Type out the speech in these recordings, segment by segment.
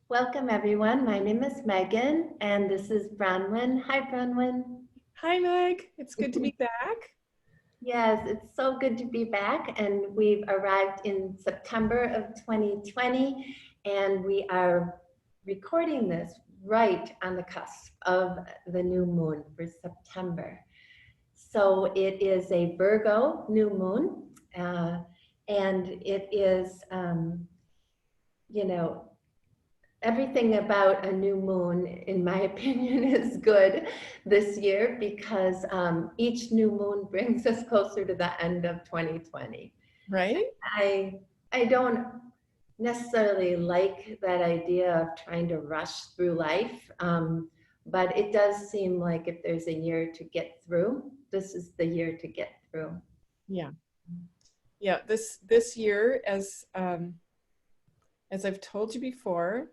Welcome, everyone. My name is Megan, and this is Bronwyn. Hi, Bronwyn. Hi, Meg. It's good to be back. Yes, it's so good to be back, and we've arrived in September of 2020, and we are recording this right on the cusp of the new moon for September. So it is a Virgo new moon, and it is, you know, everything about a new moon, in my opinion, is good this year because each new moon brings us closer to the end of 2020. Right? I I don't necessarily like that idea of trying to rush through life, but it does seem like if there's a year to get through, this is the year to get through. Yeah. Yeah. This year, as I've told you before,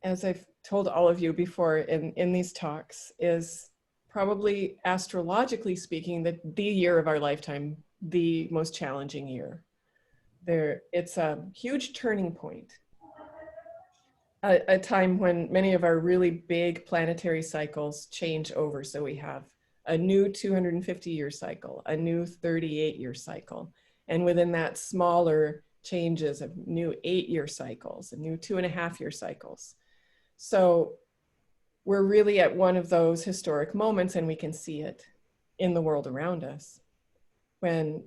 as I've told all of you before in these talks, is probably astrologically speaking the year of our lifetime, the most challenging year. It's a huge turning point. A time when many of our really big planetary cycles change over. So we have a new 250-year cycle, a new 38-year cycle, and within that smaller changes of new 8-year cycles, and new 2.5-year cycles. So we're really at one of those historic moments, and we can see it in the world around us when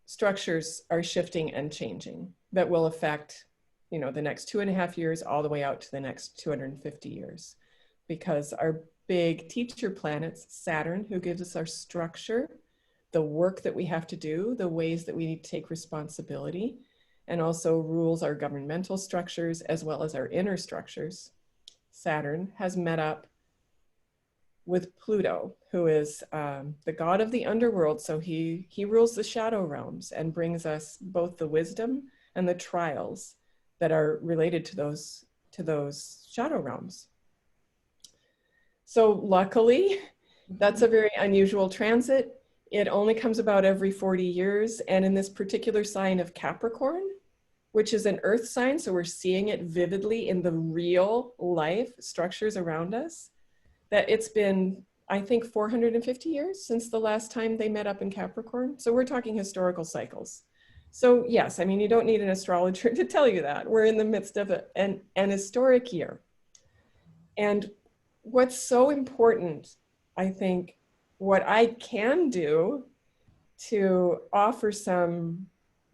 structures are shifting and changing that will affect the next 2.5 years all the way out to the next 250 years. Because our big teacher planets, Saturn, who gives us our structure, the work that we have to do, the ways that we need to take responsibility, and also rules our governmental structures as well as our inner structures. Saturn has met up with Pluto, who is the god of the underworld. So he rules the shadow realms and brings us both the wisdom and the trials that are related to those shadow realms. So luckily, that's a very unusual transit. It only comes about every 40 years. And in this particular sign of Capricorn, which is an earth sign, so we're seeing it vividly in the real life structures around us, that it's been, I think, 450 years since the last time they met up in Capricorn. So we're talking historical cycles. So yes, I mean, you don't need an astrologer to tell you that. We're in the midst of an historic year. And what's so important, I think, what I can do to offer some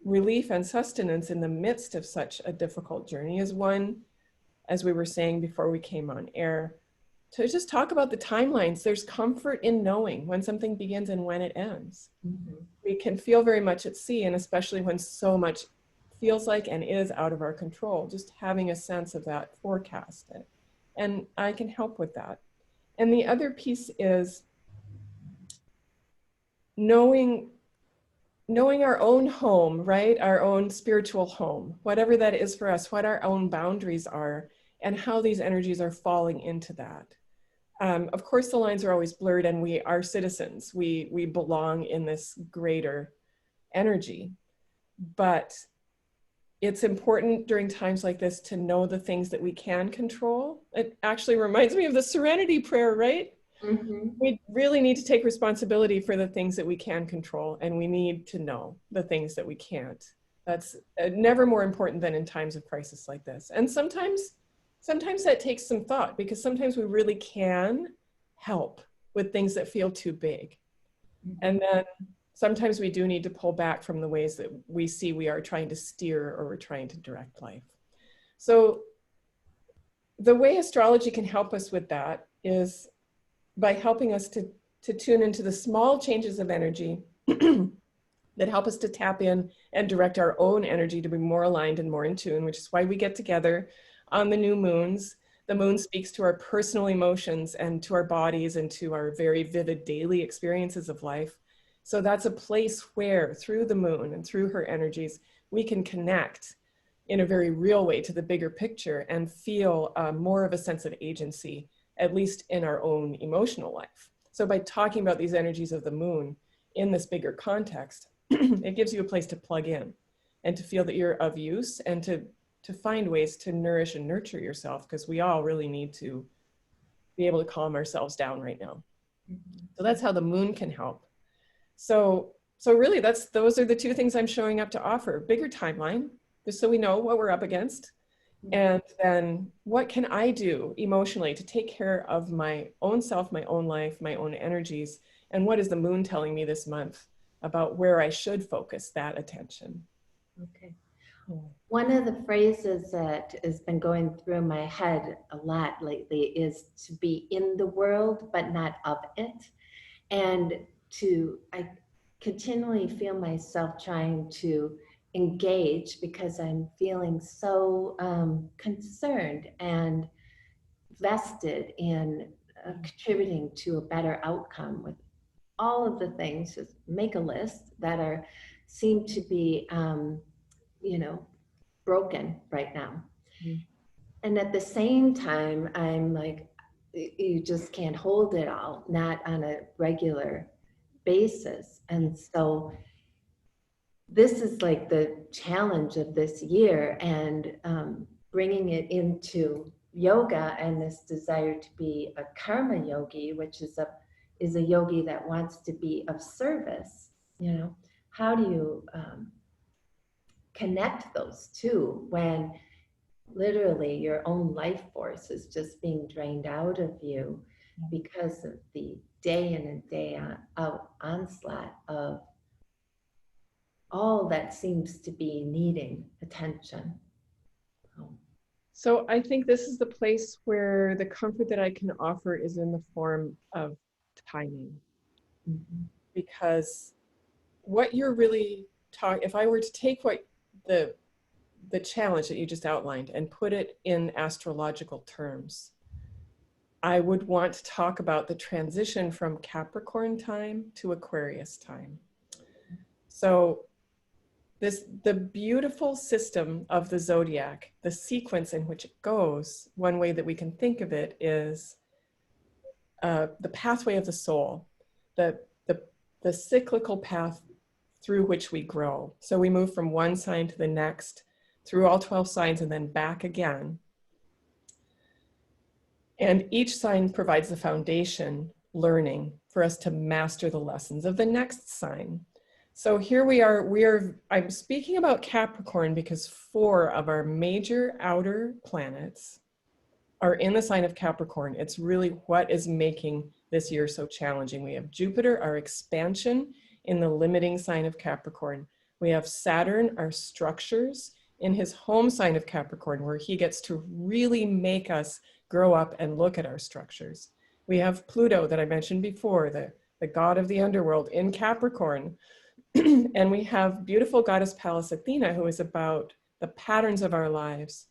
relief and sustenance in the midst of such a difficult journey is one, as we were saying before we came on air, to just talk about the timelines. There's comfort in knowing when something begins and when it ends. Mm-hmm. We can feel very much at sea, and especially when so much feels like and is out of our control, just having a sense of that forecast. And I can help with that. And the other piece is knowing our own home, right? Our own spiritual home, whatever that is for us, what our own boundaries are, and how these energies are falling into that. Of course, the lines are always blurred, and we are citizens. We belong in this greater energy. But it's important during times like this to know the things that we can control. It actually reminds me of the Serenity Prayer, right? Mm-hmm. We really need to take responsibility for the things that we can control, and we need to know the things that we can't. That's never more important than in times of crisis like this. And sometimes that takes some thought, because sometimes we really can help with things that feel too big. Mm-hmm. And then sometimes we do need to pull back from the ways that we see we are trying to steer or we're trying to direct life. So the way astrology can help us with that is by helping us to tune into the small changes of energy that help us to tap in and direct our own energy to be more aligned and more in tune, which is why we get together on the new moons. The moon speaks to our personal emotions and to our bodies and to our very vivid daily experiences of life. So that's a place where through the moon and through her energies, we can connect in a very real way to the bigger picture and feel more of a sense of agency, at least in our own emotional life. So by talking about these energies of the moon in this bigger context, it gives you a place to plug in and to feel that you're of use and to to find ways to nourish and nurture yourself, because we all really need to be able to calm ourselves down right now. So that's how the moon can help. So really those are the two things I'm showing up to offer. Bigger timeline, just so we know what we're up against. And then what can I do emotionally to take care of my own self, my own life, my own energies? And what is the moon telling me this month about where I should focus that attention? Okay. One of the phrases that has been going through my head a lot lately is to be in the world, but not of it. And I continually feel myself trying to engage because I'm feeling so concerned and vested in contributing to a better outcome with all of the things. Just make a list that seem to be broken right now. Mm-hmm. And at the same time, I'm like, you just can't hold it all, not on a regular basis. And so this is like the challenge of this year, and bringing it into yoga and this desire to be a karma yogi, which is a yogi that wants to be of service. How do you connect those two when literally your own life force is just being drained out of you because of the day in and day out onslaught of all that seems to be needing attention? So I think this is the place where the comfort that I can offer is in the form of timing. Mm-hmm. Because what you're really talking, if I were to take what the challenge that you just outlined and put it in astrological terms, I would want to talk about the transition from Capricorn time to Aquarius time. So the beautiful system of the zodiac, the sequence in which it goes, one way that we can think of it is the pathway of the soul, the cyclical path through which we grow. So we move from one sign to the next, through all 12 signs, and then back again. And each sign provides the foundation learning for us to master the lessons of the next sign. So here I'm speaking about Capricorn because 4 of our major outer planets are in the sign of Capricorn. It's really what is making this year so challenging. We have Jupiter, our expansion, in the limiting sign of Capricorn. We have Saturn, our structures, in his home sign of Capricorn, where he gets to really make us grow up and look at our structures. We have Pluto that I mentioned before, the god of the underworld in Capricorn. And we have beautiful goddess Pallas Athena, who is about the patterns of our lives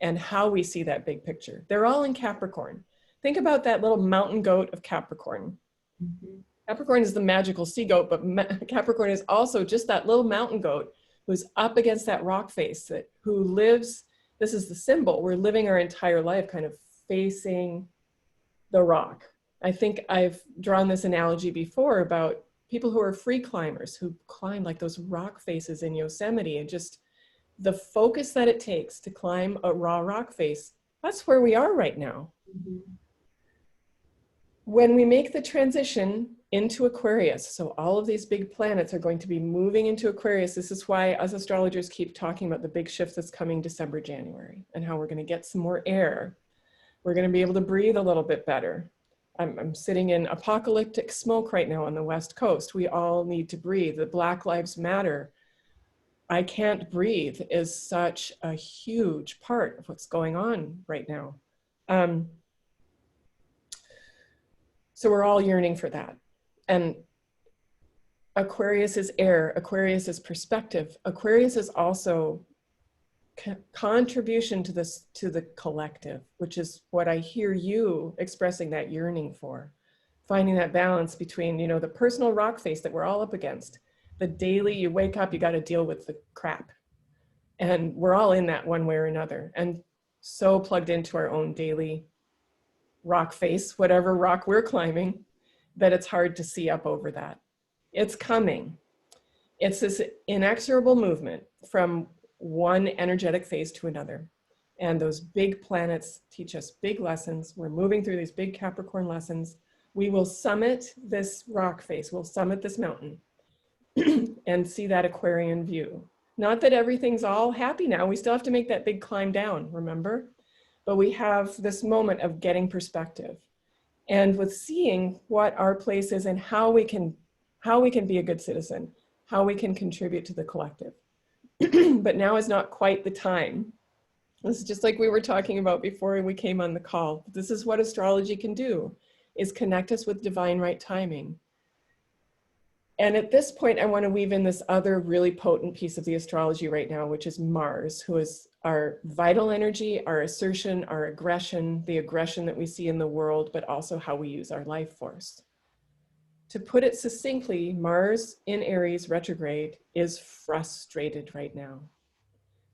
and how we see that big picture. They're all in Capricorn. Think about that little mountain goat of Capricorn. Mm-hmm. Capricorn is the magical sea goat, but Capricorn is also just that little mountain goat who's up against that rock face, who lives, this is the symbol, we're living our entire life kind of facing the rock. I think I've drawn this analogy before about people who are free climbers, who climb like those rock faces in Yosemite, and just the focus that it takes to climb a raw rock face. That's where we are right now. Mm-hmm. When we make the transition into Aquarius, so all of these big planets are going to be moving into Aquarius. This is why us astrologers keep talking about the big shift that's coming December, January, and how we're going to get some more air. We're going to be able to breathe a little bit better. I'm sitting in apocalyptic smoke right now on the West Coast. We all need to breathe. The Black Lives Matter, I can't breathe, is such a huge part of what's going on right now. So we're all yearning for that. And Aquarius is air, Aquarius is perspective. Aquarius is also contribution to the collective, which is what I hear you expressing that yearning for. Finding that balance between, the personal rock face that we're all up against. The daily, you wake up, you got to deal with the crap. And we're all in that one way or another. And so plugged into our own daily rock face, whatever rock we're climbing, that it's hard to see up over that. It's coming. It's this inexorable movement from one energetic phase to another. And those big planets teach us big lessons. We're moving through these big Capricorn lessons. We will summit this rock face, we'll summit this mountain and see that Aquarian view. Not that everything's all happy now. We still have to make that big climb down, remember? But we have this moment of getting perspective. And with seeing what our place is and how we can be a good citizen, how we can contribute to the collective. But now is not quite the time. This is just like we were talking about before we came on the call. This is what astrology can do, is connect us with divine right timing. And at this point, I want to weave in this other really potent piece of the astrology right now, which is Mars, who is our vital energy, our assertion, our aggression, the aggression that we see in the world, but also how we use our life force. To put it succinctly, Mars in Aries retrograde is frustrated right now.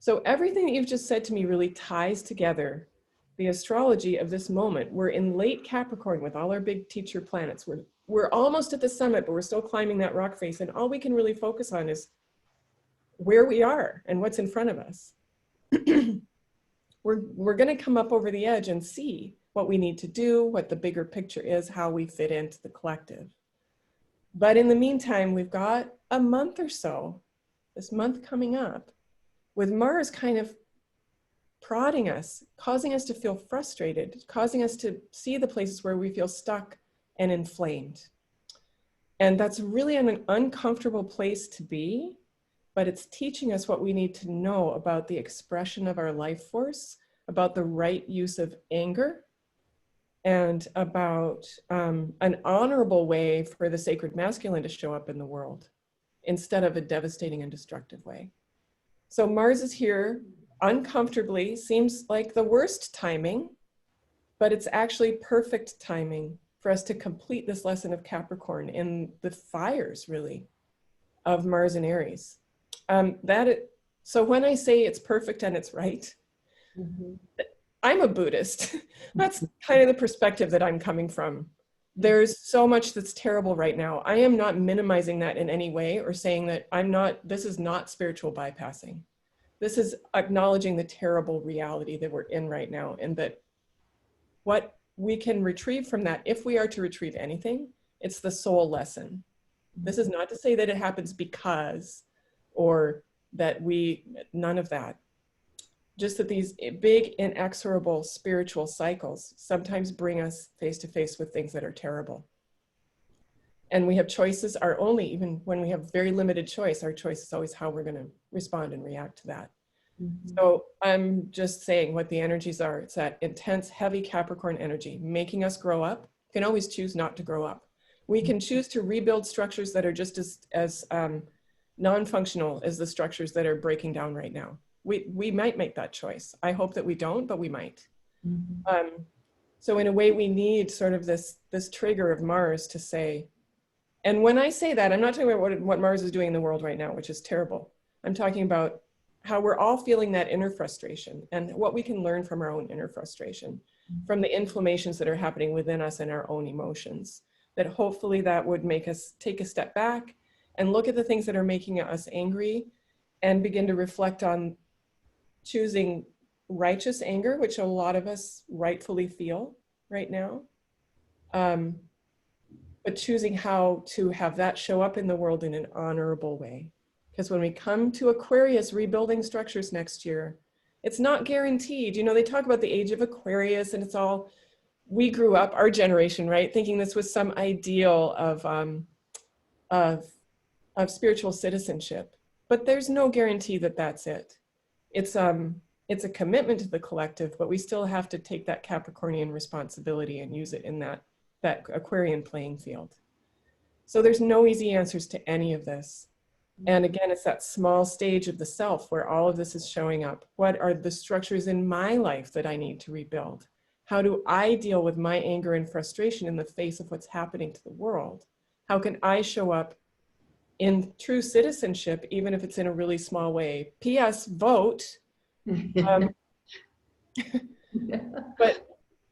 So everything that you've just said to me really ties together the astrology of this moment. We're in late Capricorn with all our big teacher planets. We're almost at the summit, but we're still climbing that rock face. And all we can really focus on is where we are and what's in front of us. We're going to come up over the edge and see what we need to do, what the bigger picture is, how we fit into the collective. But in the meantime, we've got a month or so, this month coming up, with Mars kind of prodding us, causing us to feel frustrated, causing us to see the places where we feel stuck and inflamed. And that's really an uncomfortable place to be, but it's teaching us what we need to know about the expression of our life force, about the right use of anger, and about an honorable way for the sacred masculine to show up in the world instead of a devastating and destructive way. So Mars is here uncomfortably, seems like the worst timing, but it's actually perfect timing for us to complete this lesson of Capricorn in the fires, really, of Mars and Aries. So when I say it's perfect and it's right, I'm a Buddhist. That's kind of the perspective that I'm coming from. There's so much that's terrible right now. I am not minimizing that in any way or saying that this is not spiritual bypassing. This is acknowledging the terrible reality that we're in right now, and that what we can retrieve from that, if we are to retrieve anything, it's the soul lesson. This is not to say that it happens because, or that none of that. Just that these big, inexorable spiritual cycles sometimes bring us face to face with things that are terrible. And we have choices, even when we have very limited choice, our choice is always how we're going to respond and react to that. So I'm just saying what the energies are. It's that intense, heavy Capricorn energy, making us grow up. We can always choose not to grow up. We can choose to rebuild structures that are just as non-functional as the structures that are breaking down right now. We might make that choice. I hope that we don't, but we might. So in a way, we need sort of this trigger of Mars to say, and when I say that, I'm not talking about what Mars is doing in the world right now, which is terrible. I'm talking about how we're all feeling that inner frustration and what we can learn from our own inner frustration, from the inflammations that are happening within us and our own emotions, that hopefully that would make us take a step back and look at the things that are making us angry and begin to reflect on choosing righteous anger, which a lot of us rightfully feel right now, but choosing how to have that show up in the world in an honorable way. Because when we come to Aquarius rebuilding structures next year, it's not guaranteed. You know, they talk about the age of Aquarius and it's all, we grew up, our generation, right, thinking this was some ideal of spiritual citizenship. But there's no guarantee that that's it. It's a commitment to the collective, but we still have to take that Capricornian responsibility and use it in that Aquarian playing field. So there's no easy answers to any of this. And again, it's that small stage of the self where all of this is showing up. What are the structures in my life that I need to rebuild? How do I deal with my anger and frustration in the face of what's happening to the world? How can I show up in true citizenship, even if it's in a really small way? P.S. Vote. But,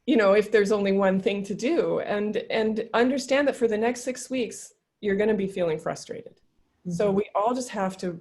you know, if there's only one thing to do, and understand that for the next 6 weeks, you're going to be feeling frustrated. So we all just have to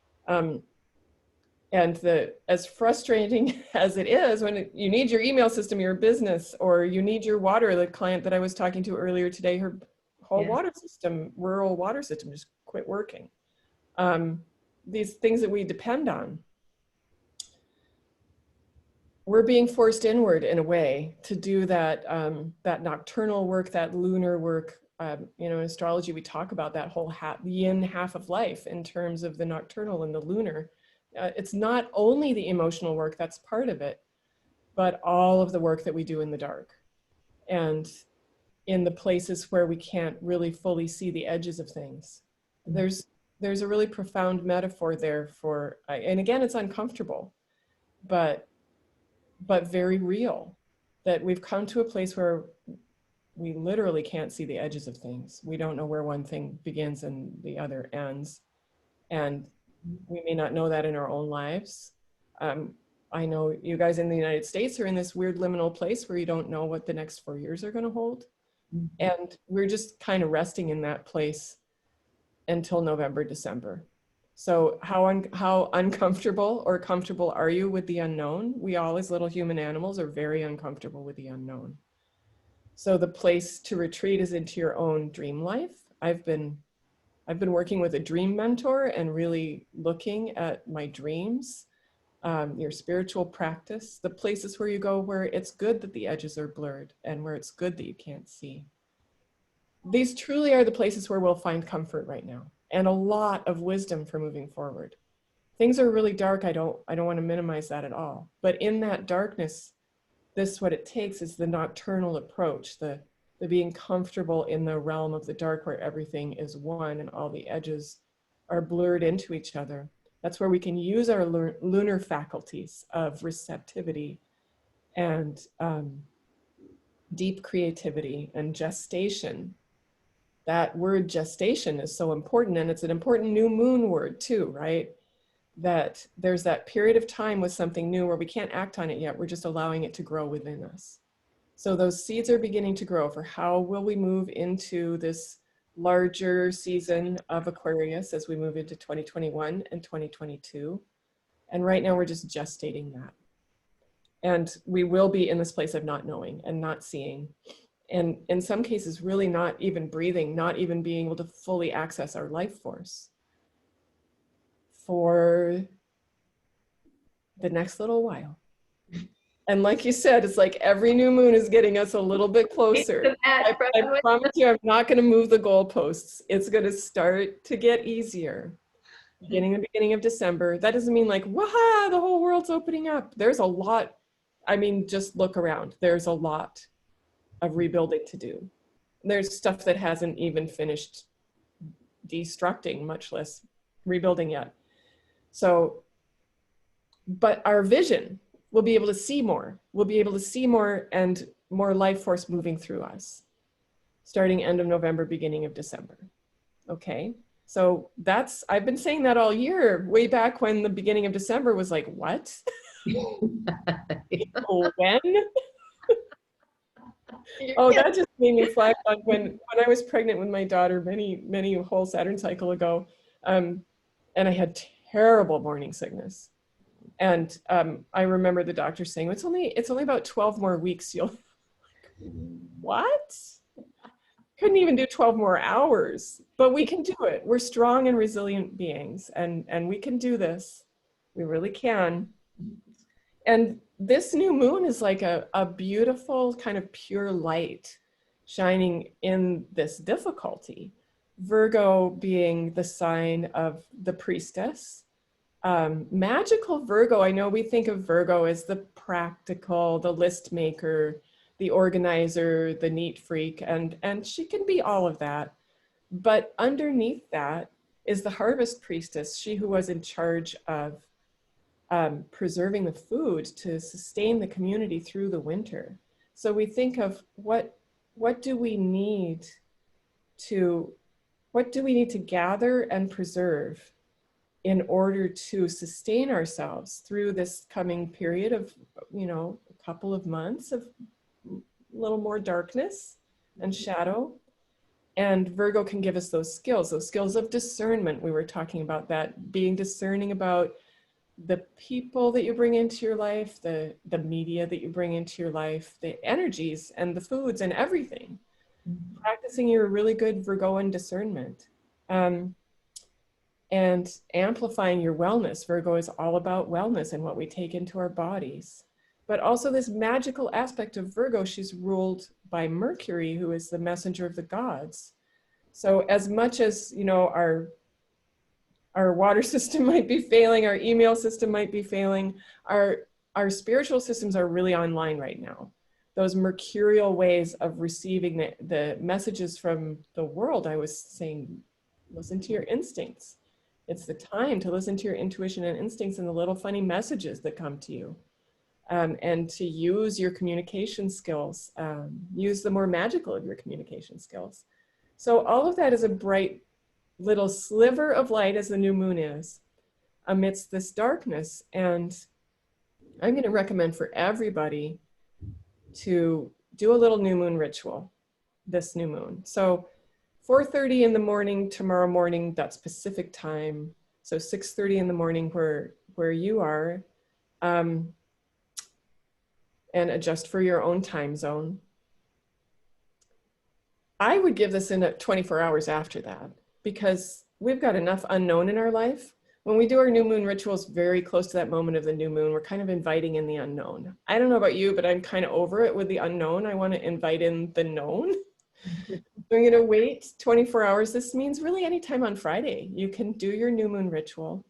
Um, and as frustrating as it is when you need your email system, your business, or you need your water, the client that I was talking to earlier today, her whole water system, rural water system just quit working. These things that we depend on, we're being forced inward in a way to do that, that nocturnal work, that lunar work. You know, in astrology, we talk about that whole yin half of life in terms of the nocturnal and the lunar. It's not only the emotional work that's part of it, but all of the work that we do in the dark and in the places where we can't really fully see the edges of things. There's a really profound metaphor there for, and again, it's uncomfortable, but very real, that we've come to a place where we literally can't see the edges of things. We don't know where one thing begins and the other ends. And we may not know that in our own lives. I know you guys in the United States are in this weird liminal place where you don't know what the next 4 years are going to hold. And we're just kind of resting in that place until November, December. So how uncomfortable or comfortable are you with the unknown? We all as little human animals are very uncomfortable with the unknown. So the place to retreat is into your own dream life. I've been working with a dream mentor and really looking at my dreams, your spiritual practice, the places where you go where it's good that the edges are blurred and where it's good that you can't see. These truly are the places where we'll find comfort right now and a lot of wisdom for moving forward. Things are really dark. I don't want to minimize that at all. But in that darkness, what it takes is the nocturnal approach, the being comfortable in the realm of the dark where everything is one and all the edges are blurred into each other. That's where we can use our lunar faculties of receptivity and deep creativity and gestation. That word gestation is so important, and it's an important new moon word too, right? That there's that period of time with something new where we can't act on it yet. We're just allowing it to grow within us. So those seeds are beginning to grow for how will we move into this larger season of Aquarius as we move into 2021 and 2022. And right now we're just gestating that. And we will be in this place of not knowing and not seeing. And in some cases, really not even breathing, not even being able to fully access our life force for the next little while. And like you said, it's like every new moon is getting us a little bit closer. I promise you, I'm not going to move the goalposts. It's going to start to get easier. Beginning of December. That doesn't mean like, wow, the whole world's opening up. There's a lot. I mean, just look around. There's a lot of rebuilding to do. There's stuff that hasn't even finished destructing, much less rebuilding yet. So, but our vision, we'll be able to see more. We'll be able to see more and more life force moving through us, starting end of November, beginning of December. Okay, so I've been saying that all year, way back when the beginning of December was like, what? When? Oh, that just made me flash on when I was pregnant with my daughter many whole Saturn cycle ago, and I had terrible morning sickness. And I remember the doctor saying, it's only about 12 more weeks. You'll, what? Couldn't even do 12 more hours, but we can do it. We're strong and resilient beings, and we can do this. We really can. And this new moon is like a beautiful kind of pure light shining in this difficulty. Virgo being the sign of the priestess. Magical Virgo, I know we think of Virgo as the practical, the list maker, the organizer, the neat freak, and she can be all of that. But underneath that is the harvest priestess, she who was in charge of preserving the food to sustain the community through the winter. So we think of what do we need to gather and preserve in order to sustain ourselves through this coming period of, a couple of months of a little more darkness and shadow. And Virgo can give us those skills of discernment. We were talking about that, being discerning about the people that you bring into your life, the media that you bring into your life, the energies and the foods and everything. Practicing your really good Virgoan discernment. And amplifying your wellness. Virgo is all about wellness and what we take into our bodies. But also this magical aspect of Virgo, she's ruled by Mercury, who is the messenger of the gods. So as much as, you know, our water system might be failing, our email system might be failing, our spiritual systems are really online right now. Those mercurial ways of receiving the messages from the world, I was saying, listen to your instincts. It's the time to listen to your intuition and instincts and the little funny messages that come to you. And to use your communication skills, use the more magical of your communication skills. So all of that is a bright little sliver of light, as the new moon is, amidst this darkness. And I'm going to recommend for everybody to do a little new moon ritual this new moon. So 4:30 in the morning tomorrow morning, that's Pacific time. So 6:30 in the morning where you are, and adjust for your own time zone. I would give this in at 24 hours after that, because we've got enough unknown in our life. When we do our new moon rituals very close to that moment of the new moon, we're kind of inviting in the unknown. I don't know about you, but I'm kind of over it with the unknown. I want to invite in the known. I'm going to wait 24 hours. This means really anytime on Friday, you can do your new moon ritual.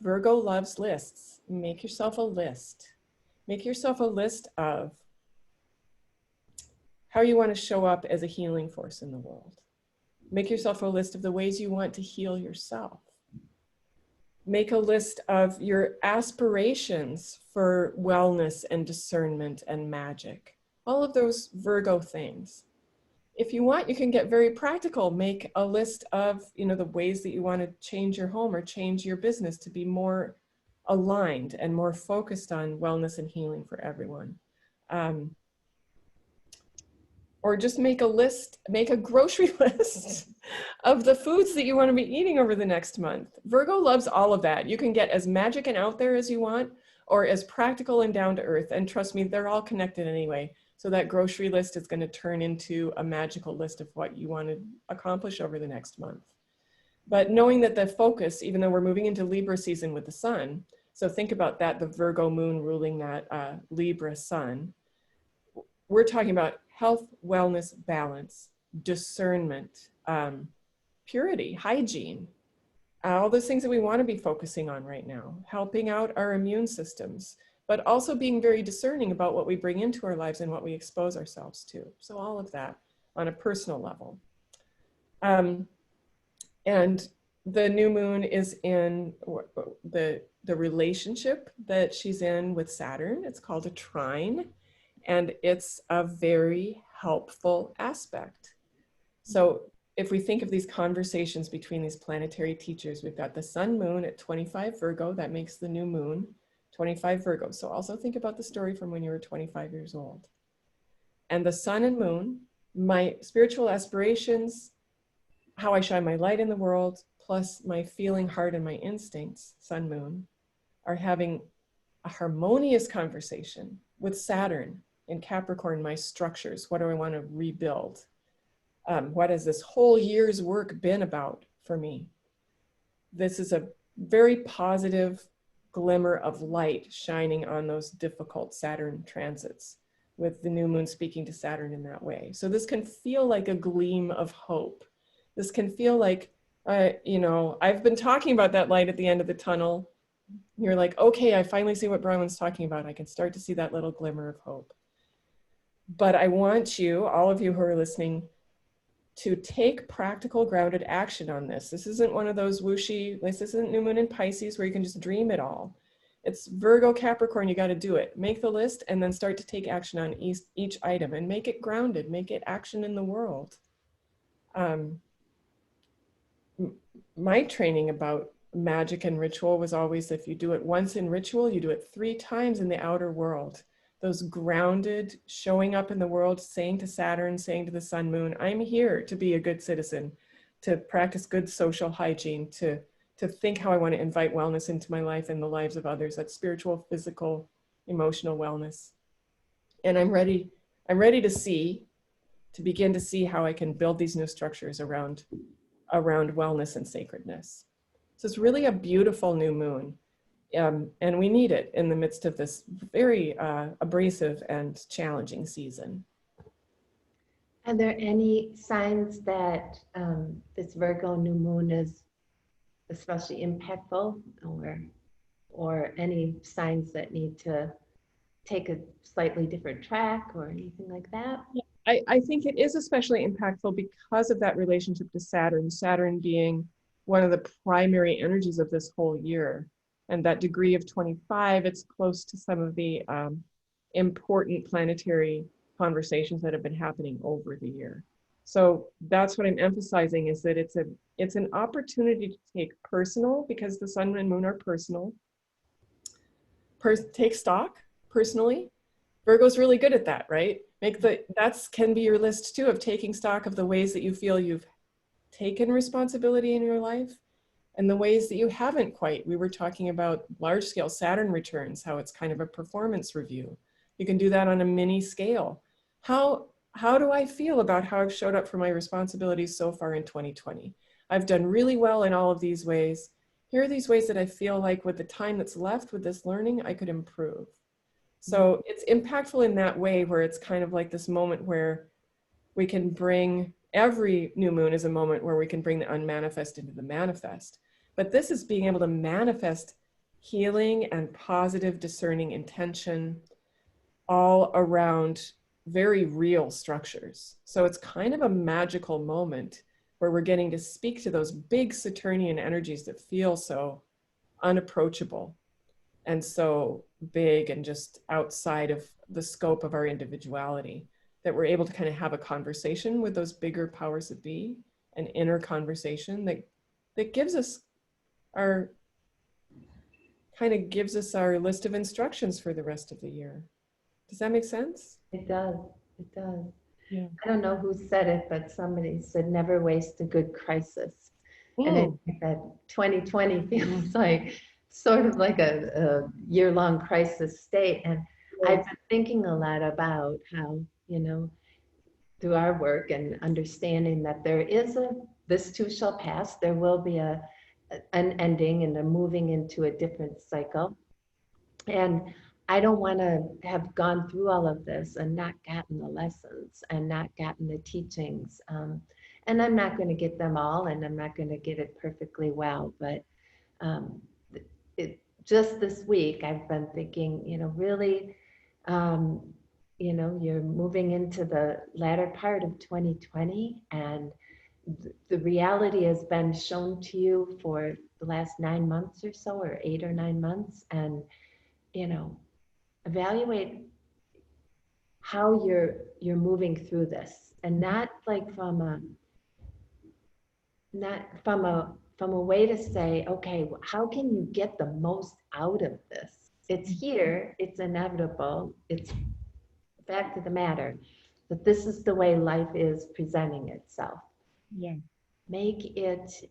Virgo loves lists. Make yourself a list. Make yourself a list of how you want to show up as a healing force in the world. Make yourself a list of the ways you want to heal yourself. Make a list of your aspirations for wellness and discernment and magic. All of those Virgo things. If you want, you can get very practical. Make a list of, you know, the ways that you want to change your home or change your business to be more aligned and more focused on wellness and healing for everyone. Or just make a list, make a grocery list of the foods that you want to be eating over the next month. Virgo loves all of that. You can get as magic and out there as you want, or as practical and down to earth. And trust me, they're all connected anyway. So that grocery list is going to turn into a magical list of what you want to accomplish over the next month. But knowing that the focus, even though we're moving into Libra season with the sun, so think about that, the Virgo moon ruling that Libra sun. We're talking about health, wellness, balance, discernment, purity, hygiene, all those things that we want to be focusing on right now, helping out our immune systems, but also being very discerning about what we bring into our lives and what we expose ourselves to. So all of that on a personal level. And the new moon is in the relationship that she's in with Saturn. It's called a trine. And it's a very helpful aspect. So if we think of these conversations between these planetary teachers, we've got the sun moon at 25 Virgo, that makes the new moon 25 Virgo. So also think about the story from when you were 25 years old. And the sun and moon, my spiritual aspirations, how I shine my light in the world, plus my feeling heart and my instincts, sun moon, are having a harmonious conversation with Saturn in Capricorn, my structures. What do I want to rebuild? What has this whole year's work been about for me? This is a very positive glimmer of light shining on those difficult Saturn transits, with the new moon speaking to Saturn in that way. So this can feel like a gleam of hope. This can feel like, you know, I've been talking about that light at the end of the tunnel. You're like, okay, I finally see what Bronwyn's talking about. I can start to see that little glimmer of hope. But I want you, all of you who are listening, to take practical, grounded action on this. This isn't one of those whooshy, this isn't new moon in Pisces where you can just dream it all. It's Virgo, Capricorn, you got to do it. Make the list and then start to take action on each item and make it grounded, make it action in the world. My training about magic and ritual was always, if you do it once in ritual, you do it 3 times in the outer world. those grounded, showing up in the world, saying to Saturn, saying to the sun, moon, I'm here to be a good citizen, to practice good social hygiene, to think how I want to invite wellness into my life and the lives of others. That's spiritual, physical, emotional wellness. And I'm ready to begin to see how I can build these new structures around wellness and sacredness. So it's really a beautiful new moon. And we need it in the midst of this very abrasive and challenging season. Are there any signs that this Virgo new moon is especially impactful, or any signs that need to take a slightly different track or anything like that? I think it is especially impactful because of that relationship to Saturn, Saturn being one of the primary energies of this whole year. And that degree of 25, it's close to some of the important planetary conversations that have been happening over the year. So that's what I'm emphasizing, is that it's an opportunity to take personal, because the sun and moon are personal. Take stock personally. Virgo's really good at that, right? That's can be your list too, of taking stock of the ways that you feel you've taken responsibility in your life and the ways that you haven't quite. We were talking about large scale Saturn returns, how it's kind of a performance review. You can do that on a mini scale. How do I feel about how I've showed up for my responsibilities so far in 2020? I've done really well in all of these ways. Here are these ways that I feel like with the time that's left with this learning, I could improve. So it's impactful in that way, where it's kind of like this moment where we can bring, every new moon is a moment where we can bring the unmanifest into the manifest. But this is being able to manifest healing and positive discerning intention all around very real structures. So it's kind of a magical moment where we're getting to speak to those big Saturnian energies that feel so unapproachable and so big and just outside of the scope of our individuality, that we're able to kind of have a conversation with those bigger powers that be, an inner conversation that gives us our list of instructions for the rest of the year. Does that make sense? It does. It does. Yeah. I don't know who said it, but somebody said, never waste a good crisis. And I think that 2020 feels like sort of like a year-long crisis state. And I've been thinking a lot about how, through our work and understanding that there is this too shall pass, there will be an ending and a moving into a different cycle. And I don't want to have gone through all of this and not gotten the lessons and not gotten the teachings. And I'm not going to get them all, and I'm not going to get it perfectly well. But just this week, I've been thinking, really, you're moving into the latter part of 2020, and the reality has been shown to you for the last 9 months or so, or 8 or 9 months. And, evaluate how you're moving through this, and not like from a way to say, okay, how can you get the most out of this? It's here, it's inevitable, it's the fact of the matter that this is the way life is presenting itself. Yeah. Make it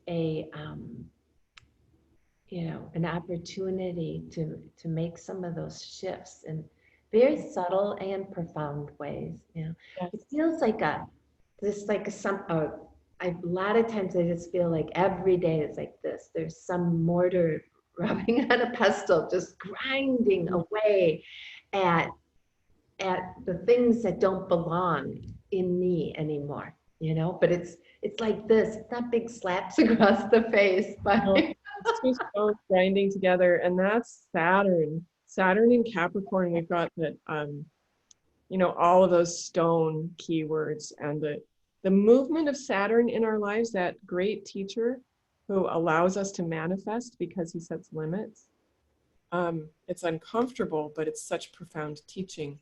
an opportunity to make some of those shifts in very subtle and profound ways. Yes. It feels like a lot of times I just feel like every day is like this. There's some mortar rubbing on a pestle, just grinding away at the things that don't belong in me anymore. But it's like this. It's not big slaps across the face, but it's two stones grinding together, and that's Saturn in Capricorn. We've got that all of those stone keywords, and the movement of Saturn in our lives, that great teacher who allows us to manifest because he sets limits. It's uncomfortable, but it's such profound teaching.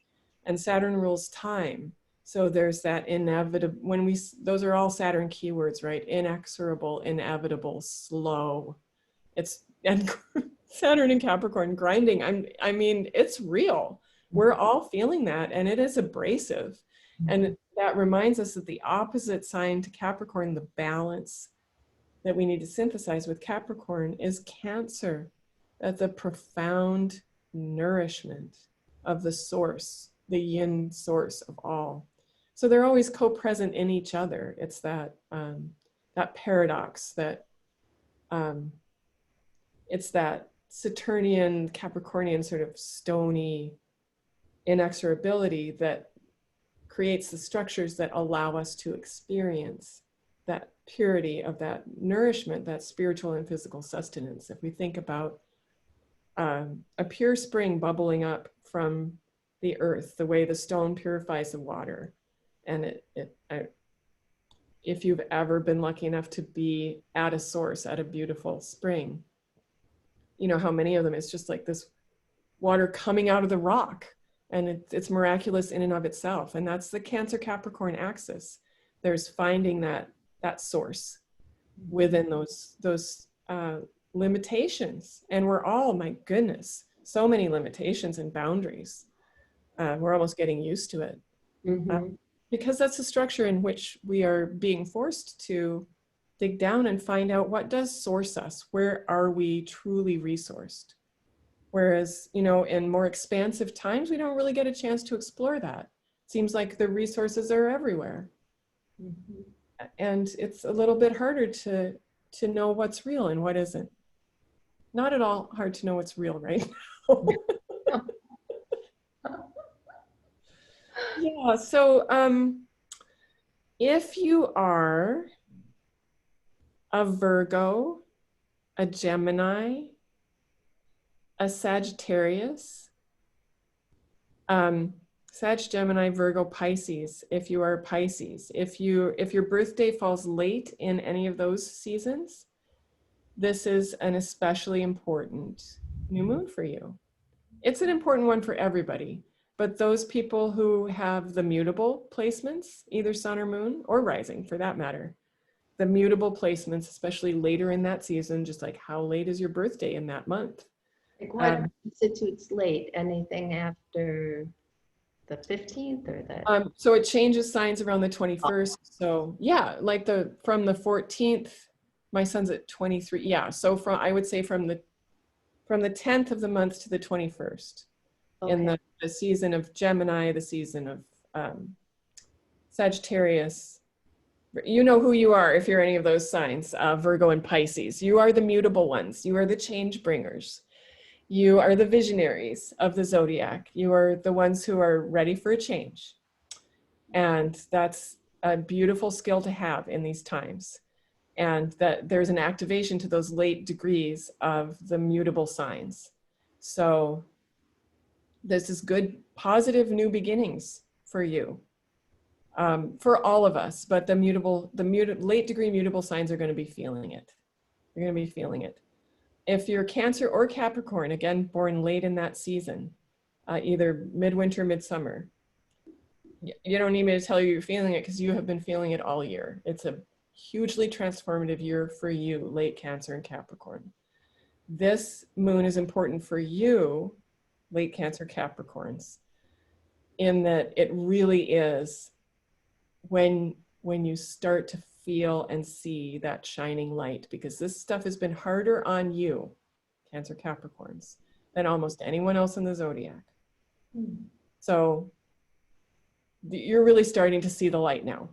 And Saturn rules time. So there's that inevitable, those are all Saturn keywords, right? Inexorable, inevitable, slow. And Saturn in Capricorn grinding. I mean, it's real. we're all feeling that, and it is abrasive. And that reminds us that the opposite sign to Capricorn, the balance that we need to synthesize with Capricorn, is Cancer. That's the profound nourishment of the source, the yin source of all. So they're always co-present in each other. It's that that paradox, that it's that Saturnian, Capricornian sort of stony inexorability that creates the structures that allow us to experience that purity of that nourishment, that spiritual and physical sustenance. If we think about a pure spring bubbling up from the earth, the way the stone purifies the water, and if you've ever been lucky enough to be at a source, at a beautiful spring, you know how many of them, it's just like this water coming out of the rock, and it's miraculous in and of itself. And that's the Cancer Capricorn axis. There's finding that source within those limitations. And we're all, my goodness, so many limitations and boundaries. We're almost getting used to it. Because that's the structure in which we are being forced to dig down and find out what does source us. Where are we truly resourced? Whereas, you know, in more expansive times, we don't really get a chance to explore that. Seems like the resources are everywhere. And it's a little bit harder to know what's real and what isn't. Not at all hard to know what's real right now. Yeah, so if you are a Virgo, a Gemini, a Sagittarius, Sag, Gemini, Virgo, Pisces, if you are Pisces, if your birthday falls late in any of those seasons, this is an especially important new moon for you. It's an important one for everybody, but those people who have the mutable placements, either sun or moon, or rising for that matter, the mutable placements, especially later in that season, just like how late is your birthday in that month? Like what constitutes late? Anything after the 15th or the? So it changes signs around the 21st. So yeah, like from the 14th, my son's at 23. Yeah, so I would say from the 10th of the month to the 21st, in the season of Gemini, the season of Sagittarius. You know who you are if you're any of those signs, Virgo and Pisces. You are the mutable ones. You are the change bringers. You are the visionaries of the zodiac. You are the ones who are ready for a change. And that's a beautiful skill to have in these times. And that there's an activation to those late degrees of the mutable signs. So this is good, positive new beginnings for you, for all of us. But the late degree mutable signs are going to be feeling it. They're going to be feeling it. If you're Cancer or Capricorn, again, born late in that season, either midwinter, midsummer, you don't need me to tell you you're feeling it because you have been feeling it all year. It's a hugely transformative year for you, late Cancer and Capricorn. This moon is important for you, late Cancer Capricorns, in that it really is when you start to feel and see that shining light, because this stuff has been harder on you, Cancer Capricorns, than almost anyone else in the zodiac. So you're really starting to see the light now.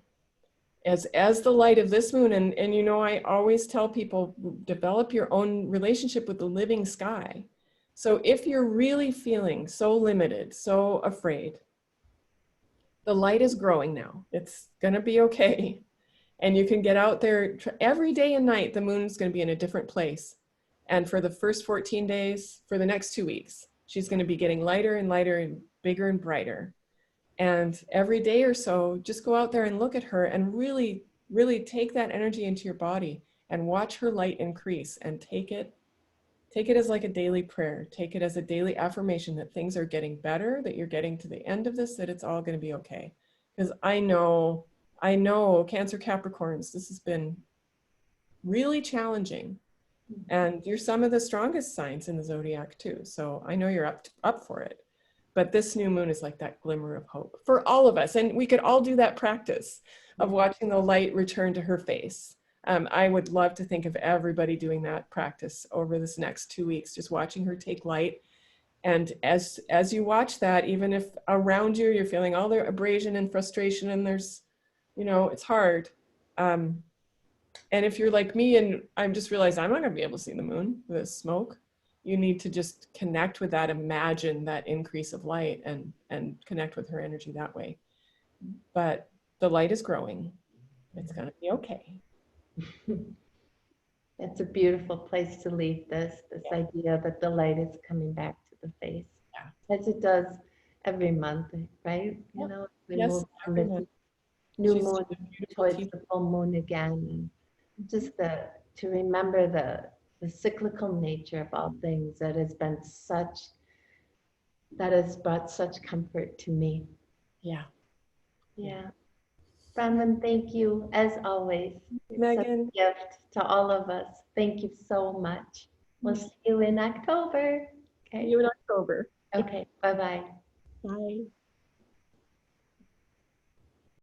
As the light of this moon, and you know, I always tell people, develop your own relationship with the living sky. So if you're really feeling so limited, so afraid, the light is growing now. It's gonna be okay. And you can get out there every day and night. The moon is going to be in a different place. And for the first 14 days, for the next 2 weeks, she's going to be getting lighter and lighter and bigger and brighter. And every day or so, just go out there and look at her and really, really take that energy into your body and watch her light increase, and take it as like a daily prayer. Take it as a daily affirmation that things are getting better, that you're getting to the end of this, that it's all going to be okay. Because I know Cancer Capricorns, this has been really challenging, and you're some of the strongest signs in the zodiac too. So I know you're up for it. But this new moon is like that glimmer of hope for all of us. And we could all do that practice of watching the light return to her face. I would love to think of everybody doing that practice over this next 2 weeks, just watching her take light. And as you watch that, even if around you, you're feeling all the abrasion and frustration and there's, it's hard. And if you're like me and I'm just realized I'm not gonna be able to see the moon with this smoke, you need to just connect with that, imagine that increase of light and connect with her energy that way. But the light is growing. It's gonna be okay. It's a beautiful place to leave this idea that the light is coming back to the face. Yeah. As it does every month, right? Yep. We Yes, move from every this month. new She's moon a beautiful towards teacher. the full moon again. And just to remember the cyclical nature of all things that has brought such comfort to me. Yeah. Yeah. Bronwyn, thank you as always. Megan. Such a gift to all of us. Thank you so much. We'll see you in October. See Okay. you in October. Okay. Bye-bye. Bye.